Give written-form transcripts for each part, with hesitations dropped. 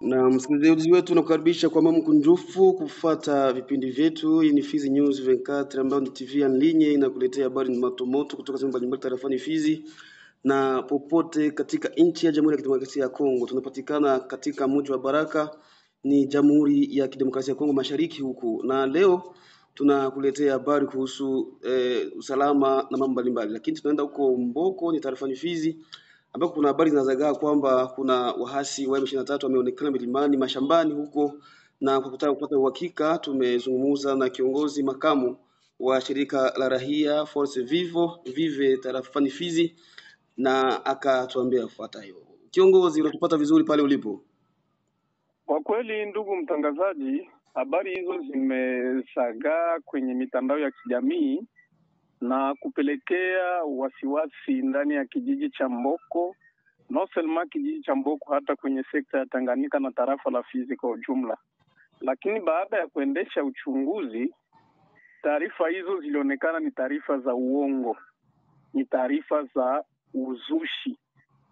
Na msikilizaji wetu nakukaribisha kwa mamu kunjufu kufuata vipindi vyetu. Hii ni Fizi News 24 ambayo ni TV en ligne inakuletea habari moto kutoka sehemu mbalimbali tarafani Fizi na popote katika nchi ya Jamhuri ya Kidemokrasia ya Kongo. Tunapatikana katika mji wa Baraka, ni Jamhuri ya Kidemokrasia ya Kongo Mashariki huku, na leo tunakuletea habari kuhusu usalama na mambo mbalimbali, lakini tunaenda huko Mboko ni tarafani Fizi ambako kuna habari zinazagaa kwamba kuna wahasi wa M23 wameonekana milimani mashambani huko, na kwa kutaka kupata uhakika tumezungumza na kiongozi makamu wa shirika la rahia Force Vive tarafani Fizi na akatuambia ifuatayo. Kiongozi, unatupata vizuri pale ulipo? Kwa kweli ndugu mtangazaji, habari hizo zimesagaa kwenye mitandao ya kijamii na kupelekea wasiwasi ndani ya kijiji cha Mboko, noselma kijiji cha Mboko, hata kwenye sekta ya Tanganyika na tarafa la Fizi kwa ujumla. Lakini baada ya kuendesha uchunguzi, taarifa hizo zilionekana ni taarifa za uongo, ni taarifa za uzushi,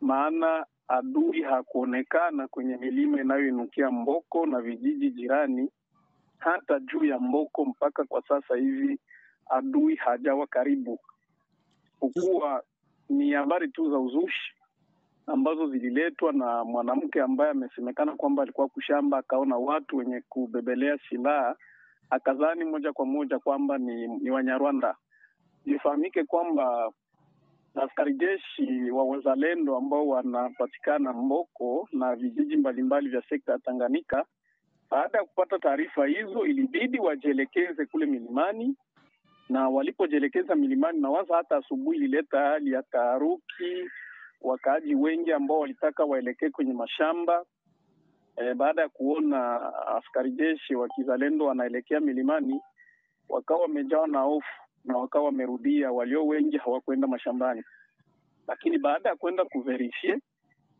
maana adui hakuonekana kwenye milima inayoinukia Mboko na vijiji jirani. Hata juu ya Mboko mpaka kwa sasa hivi adui hajawa karibu, ukuwa ni habari tu za uzushi ambazo zililetwa na mwanamke ambaye amesemekana kwamba alikuwa kushamba, akaona watu wenye kubebelea silaha akadhani moja kwa moja kwamba ni Wanyarwanda. Ifahamike kwamba askari jeshi wa wazalendo ambao wanapatikana Mboko na vijiji mbalimbali vya sekta ya Tanganyika, baada ya kupata taarifa hizo ilibidi wajielekeze kule milimani, na walipojielekeza milimani na waza hata asubuhi ilileta hali ya taharuki, wakaaji wengi ambao walitaka waelekee kwenye mashamba. Baada ya kuona askari jeshi wa kizalendo wanaelekea milimani, wakawa wamejawa na hofu na wakawa wamerudia, walio wengi hawakwenda mashambani. Lakini baada ya kwenda kuverifie,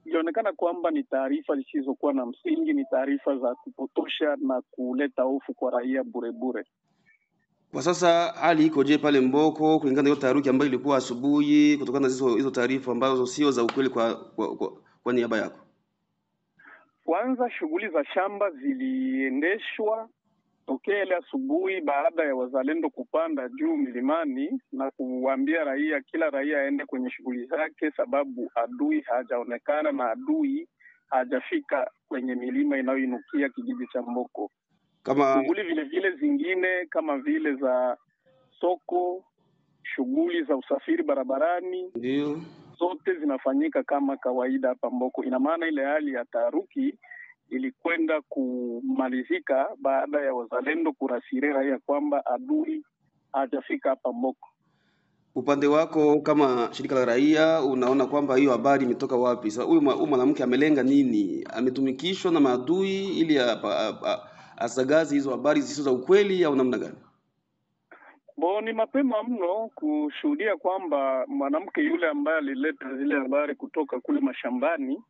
ilionekana kwamba ni taarifa zisizokuwa na msingi, ni taarifa za kupotosha na kuleta hofu kwa raia bure. Kwa sasa hali iko je pale Mboko kulingana na hiyo taharuki ambayo ilikuwa asubuhi kutokana na hizo taarifa ambazo sio za ukweli kwa niaba yako? Kwanza shughuli za shamba ziliendeshwa tokea ile asubuhi baada ya wazalendo kupanda juu milimani na kuambia raia, kila raia aende kwenye shughuli zake, sababu adui hajaonekana na adui hajafika kwenye milima inayoinukia kijiji cha Mboko. Kama shughuli vile zingine kama vile za soko, shughuli za usafiri barabarani, ndio zote zinafanyika kama kawaida hapa Mboko. Ina maana ile hali ya taharuki ilikwenda kumalizika baada ya wazalendo kurasiria raia kwamba adui hajafika hapa Mboko. upande wako kama shirika la raia unaona kwamba hiyo habari imetoka wapi? Sasa huyu mwanamke amelenga nini? Ametumikishwa na maadui ili asagazi hizo habari zisizo za ukweli au namna gani? Ni mapema mno kushuhudia kwamba mwanamke yule ambaye alileta zile habari kutoka kule mashambani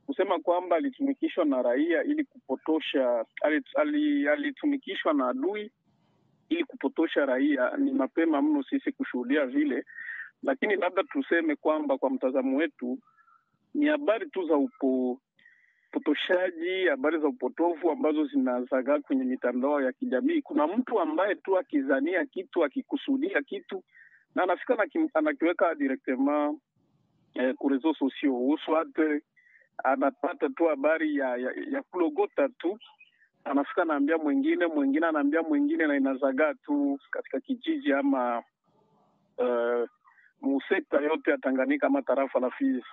kusema kwamba alitumikishwa na raia ili kupotosha, alitumikishwa na adui ili kupotosha raia. Ni mapema mno sisi kushuhudia vile, lakini labda tuseme kwamba kwa mtazamo wetu ni habari tu za upotoshaji, habari za upotofu ambazo zinazagaa kwenye mitandao ya kijamii. Kuna mtu ambaye tu akizania kitu, akikusudia kitu, na anafika anakiweka directement ku réseaux sociaux, uswate anapata tu habari ya kulogota tu, anafika anaambia mwingine anaambia mwingine, na inazagaa tu katika kijiji ama musekta yote ya Tanganyika ama tarafa la Fizi.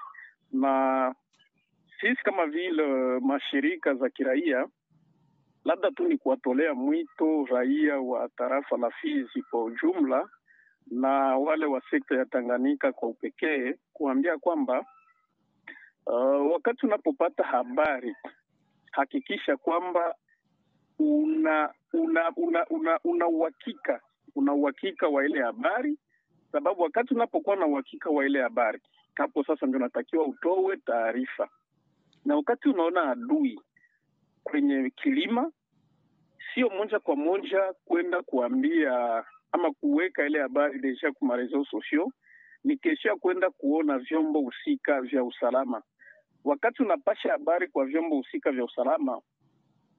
Na sisi kama vile mashirika za kiraia, labda tu ni kuwatolea mwito raia wa tarafa la Fizi kwa ujumla na wale wa sekta ya Tanganyika kwa upekee, kuambia kwamba wakati unapopata habari, hakikisha kwamba una uhakika wa ile habari, sababu wakati unapokuwa na uhakika wa ile habari, hapo sasa ndio unatakiwa utoe taarifa. Na wakati unaona adui kwenye kilima, sio moja kwa moja kwenda kuambia ama kuweka ile habari deja kwa réseaux sociaux, ni kesha kwenda kuona vyombo husika vya usalama. wakati unapasha habari kwa vyombo husika vya usalama,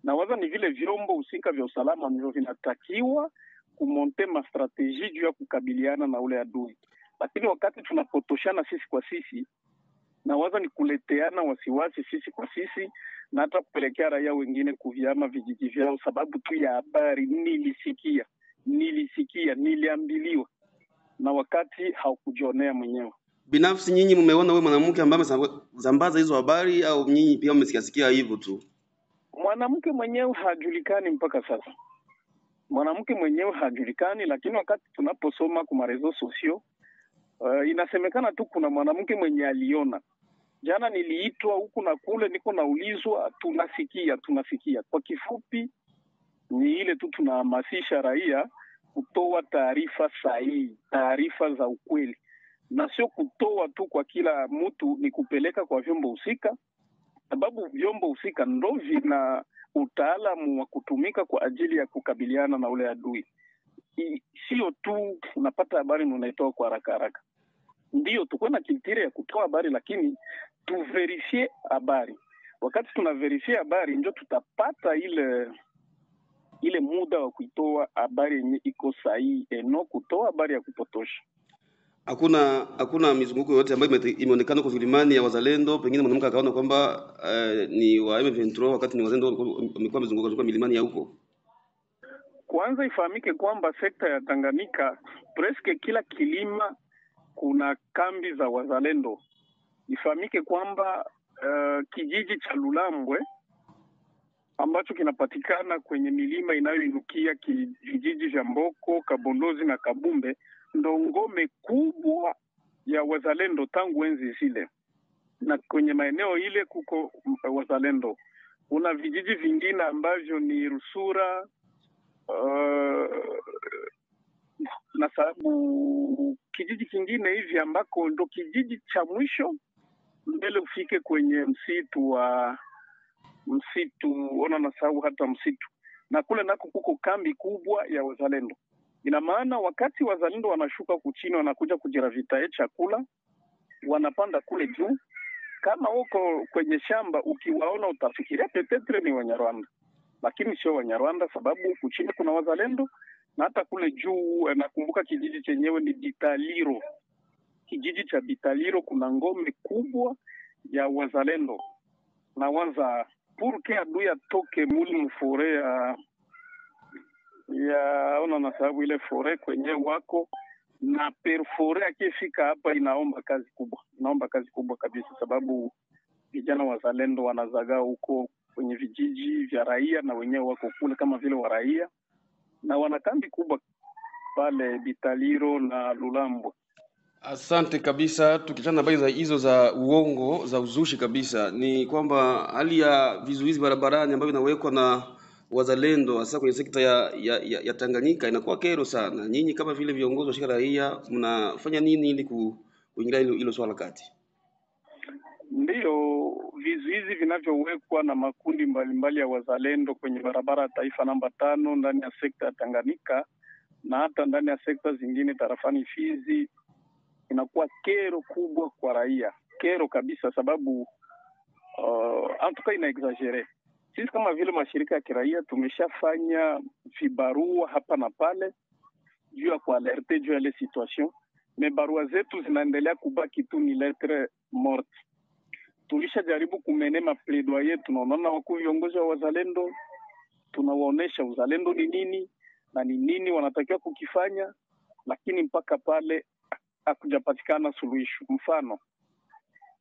na waza ni vile vyombo husika vya usalama ndivyo vinatakiwa kumonte mastrateji juu ya kukabiliana na ule adui. Lakini wakati tunapotoshana sisi kwa sisi, na waza ni kuleteana wasiwasi sisi kwa sisi, na hata kupelekea raia wengine kuviama vijiji vyao sababu tu ya habari niliambiliwa, na wakati haukujionea mwenyewe. Binafsi nyinyi mmeona wewe mwanamke ambaye amezambaza hizo habari, au nyinyi pia mmesikia hivyo tu? Mwanamke mwenyewe hajulikani mpaka sasa. Mwanamke mwenyewe hajulikani, lakini wakati tunaposoma kwa marezo sosio, inasemekana tu kuna mwanamke mwenye aliona. Jana niliitwa huku na kule, niko naulizwa, tunasikia. Kwa kifupi ni ile tu tunahamasisha raia kutoa taarifa sahihi, taarifa za ukweli, na sio kutoa tu kwa kila mtu, ni kupeleka kwa vyombo husika, sababu vyombo husika ndo vina utaalamu wa kutumika kwa ajili ya kukabiliana na ule adui. Sio tu unapata habari na unaitoa kwa haraka. Ndio tuko na kiltire ya kutoa habari, lakini tuverifie habari. Wakati tunaverifie habari ndio tutapata ile muda wa kuitoa habari yenye iko sahihi, no kutoa habari ya kupotosha. Hakuna mizunguko yote ambayo imeonekana kwa vilimani ya wazalendo, pengine mwanamke akaona kwamba ni wa M23 wakati ni wazalendo wamekuwa mizunguko kwa milimani ya huko. Kwanza ifahamike kwamba sekta ya Tanganyika preske kila kilima kuna kambi za wazalendo. Ifahamike kwamba kijiji cha Lulambwe ambacho kinapatikana kwenye milima inayoinukia vijiji vya Mboko, Kabondozi na Kabumbe ndo ngome kubwa ya wazalendo tangu enzi zile. Na kwenye maeneo ile kuko wazalendo. Kuna vijiji vingine ambavyo ni Rusura, na sababu kijiji kingine hivi ambako ndo kijiji cha mwisho mbele ufike kwenye msitu, ona na sababu hata msitu, na kule nako kuko kambi kubwa ya wazalendo. Ina maana wakati wazalendo wanashuka kuchini, wanakuja kujiravitae chakula, wanapanda kule juu. Kama uko kwenye shamba ukiwaona utafikiria petetre ni Wanyarwanda, lakini sio Wanyarwanda, sababu kuchini kuna wazalendo. Na hata kule juu nakumbuka kijiji chenyewe ni Bitaliro. Kijiji cha Bitaliro kuna ngome kubwa ya wazalendo. Na wanza purke adui atoke muli mfore ya ona na sababu ile fore kwenye wako na perfore akifika hapa inaomba kazi kubwa kabisa, sababu vijana wazalendo wanazagaa huko kwenye vijiji vya raia na wenyewe wako kule kama vile wa raia, na wana kambi kubwa pale Bitaliro na Lulambwe. Asante kabisa. Tukichana habari za hizo za uongo za uzushi kabisa, ni kwamba hali ya vizuizi barabarani ambavyo inawekwa na wazalendo hasa kwenye sekta ya Tanganyika inakuwa kero sana. Nyinyi kama vile viongozi wa shirika la raia mnafanya nini ili kuingilia hilo swala kati? Ndiyo, vizuizi vinavyowekwa na makundi mbalimbali ya wazalendo kwenye barabara ya taifa namba 5 ndani ya sekta ya Tanganyika na hata ndani ya sekta zingine tarafani Fizi inakuwa kero kubwa kwa raia, kero kabisa, sababu antuka ina exagere. Sisi kama vile mashirika ya kiraia tumeshafanya vibarua hapa na pale juu ya kualerte juu ya ile situation, me barua zetu zinaendelea kubaki tu ni lettre morte. Tulishajaribu kumene mapledoyer, tunaona wakuu viongozi wa wazalendo, tunawaonesha uzalendo ni nini na ni nini wanatakiwa kukifanya, lakini mpaka pale hakujapatikana suluhisho. Mfano,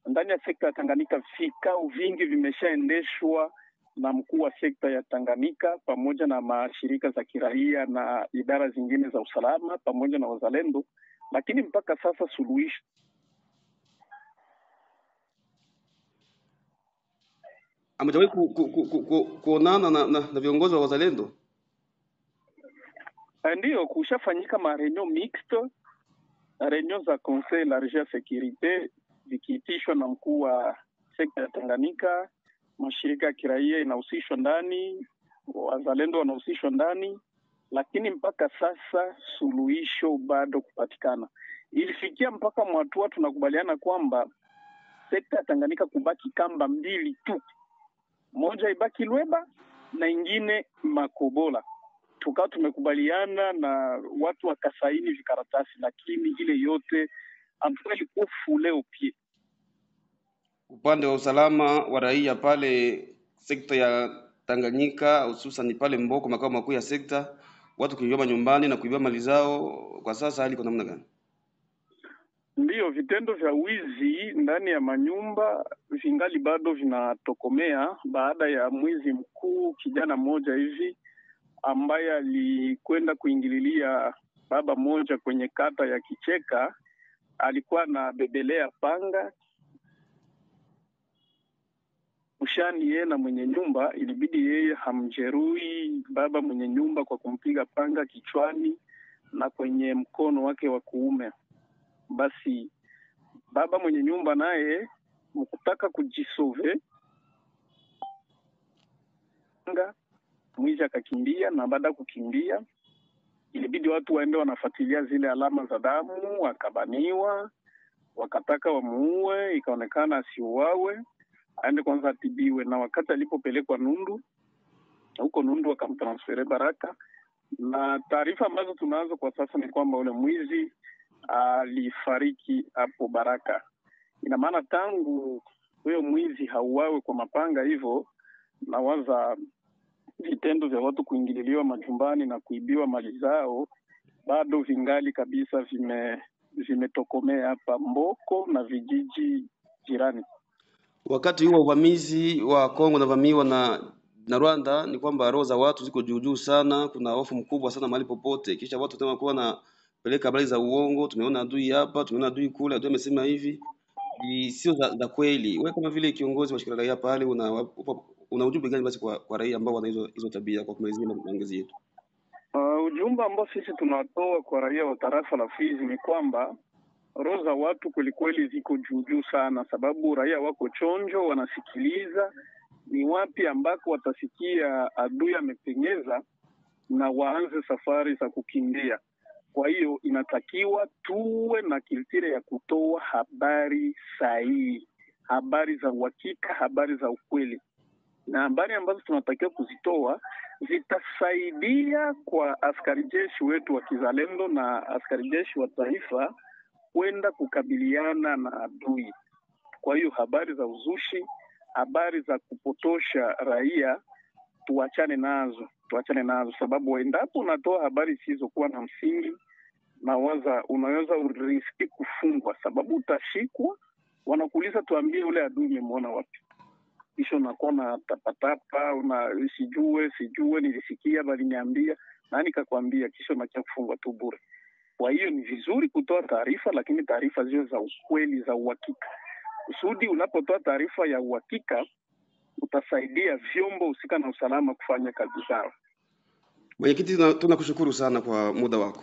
ndani ya sekta ya Tanganyika vikao vingi vimeshaendeshwa na mkuu wa sekta ya Tanganyika pamoja na mashirika za kiraia na idara zingine za usalama pamoja na wazalendo, lakini mpaka sasa suluhisho. Amejawahi kuonana na viongozi wa wazalendo? Ndio, kushafanyika mareunion mixte, reunion za conseil large ya sécurité zikiitishwa na mkuu wa sekta ya Tanganyika, mashirika ya kiraia inahusishwa ndani, wazalendo wanahusishwa ndani, lakini mpaka sasa suluhisho bado kupatikana. Ilifikia mpaka mwatua tunakubaliana kwamba sekta ya Tanganyika kubaki kamba mbili tu, moja ibaki Lweba na ingine Makobola. Tukawa tumekubaliana na watu wakasaini vikaratasi, lakini ile yote amfeli ufu leo pia. Upande wa usalama wa raia pale sekta ya Tanganyika, hususan pale Mboko, makao makuu ya sekta, watu kuibiwa nyumbani na kuibiwa mali zao, kwa sasa hali kwa namna gani? Ndiyo, vitendo vya wizi ndani ya manyumba vingali bado vinatokomea baada ya mwizi mkuu kijana mmoja hivi ambaye alikwenda kuingililia baba moja kwenye kata ya Kicheka. Alikuwa na bebelea panga ushani yeye na mwenye nyumba, ilibidi yeye hamjeruhi baba mwenye nyumba kwa kumpiga panga kichwani na kwenye mkono wake wa kuume. Basi baba mwenye nyumba naye mkutaka kujisove, mwizi akakimbia, na baada kukimbia ilibidi watu waende wanafuatilia zile alama za damu, wakabaniwa, wakataka wamuue, ikaonekana asiuawe, aende kwanza atibiwe. Na wakati alipopelekwa Nundu, huko Nundu wakamtransfere Baraka, na taarifa ambazo tunazo kwa sasa ni kwamba ule mwizi alifariki hapo Baraka. Ina maana tangu huyo mwizi hauawe kwa mapanga hivyo, nawaza vitendo vya watu kuingililiwa majumbani na kuibiwa mali zao bado vingali kabisa vimetokomea hapa Mboko na vijiji jirani. Wakati huo uvamizi wa Kongo navamiwa na Rwanda, ni kwamba roho za watu ziko juu sana, kuna hofu mkubwa sana mahali popote. Kisha watu tena kuwa na peleka habari za uongo, tumeona adui hapa, tumeona adui kule, adui amesema hivi, sio za kweli. Wewe kama vile kiongozi wa shirika la raia pale, una ujumbe gani basi kwa raia ambao wana hizo tabia, kwa kumalizia maongezi yetu? Ujumbe ambao sisi tunatoa kwa raia wa tarafa la Fizi ni kwamba roho za watu kwelikweli ziko juu sana, sababu raia wako chonjo, wanasikiliza ni wapi ambako watasikia adui amepenyeza na waanze safari za kukimbia. Kwa hiyo inatakiwa tuwe na kiltire ya kutoa habari sahihi, habari za uhakika, habari za ukweli, na habari ambazo tunatakiwa kuzitoa zitasaidia kwa askari jeshi wetu wa kizalendo na askari jeshi wa taifa kwenda kukabiliana na adui. Kwa hiyo habari za uzushi, habari za kupotosha raia tuachane nazo, sababu endapo unatoa habari zisizokuwa na msingi, unaweza uriski kufungwa, sababu utashikwa, wanakuuliza tuambie ule adui umemwona wapi. Kisha unakuwa na tapatapa, sijue nilisikia bali niambia, nani kakwambia, kisha unakia kufungwa tu bure. Kwa hiyo ni vizuri kutoa taarifa, lakini taarifa zio za ukweli, za uhakika. Kusudi unapotoa taarifa ya uhakika utasaidia vyombo husika na usalama kufanya kazi zao. Mwenyekiti, tunakushukuru sana kwa muda wako.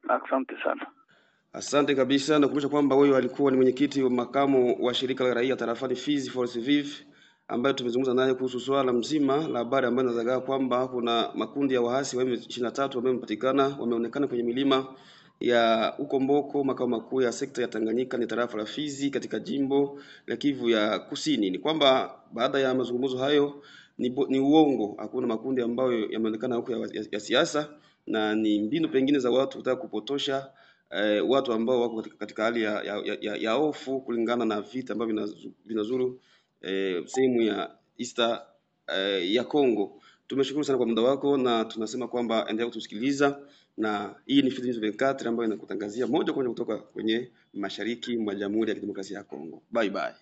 Asante sana. Asante kabisa. Nakumbusha kwamba wewe alikuwa ni mwenyekiti wa makamu wa shirika la raia tarafani Fizi Force Vive, ambaye tumezungumza naye kuhusu swala mzima la habari ambayo inazagaa kwamba kuna makundi ya waasi wa M23 ambao wameonekana kwenye milima ya huko Mboko, makao makuu ya sekta ya Tanganyika ni tarafa la Fizi katika jimbo la Kivu ya Kusini. Ni kwamba baada ya mazungumzo hayo ni uongo, hakuna makundi ambayo yameonekana huko ya siasa, na ni mbinu pengine za watu kutaka kupotosha watu ambao wako katika hali ya hofu kulingana na vita ambavyo vinazuru sehemu ya East ya Kongo. Tumeshukuru sana kwa muda wako, na tunasema kwamba endelea kutusikiliza, na hii ni Fizi News 24 ambayo inakutangazia moja kwa moja kutoka kwenye mashariki mwa Jamhuri ya Kidemokrasia ya Kongo. Bye bye.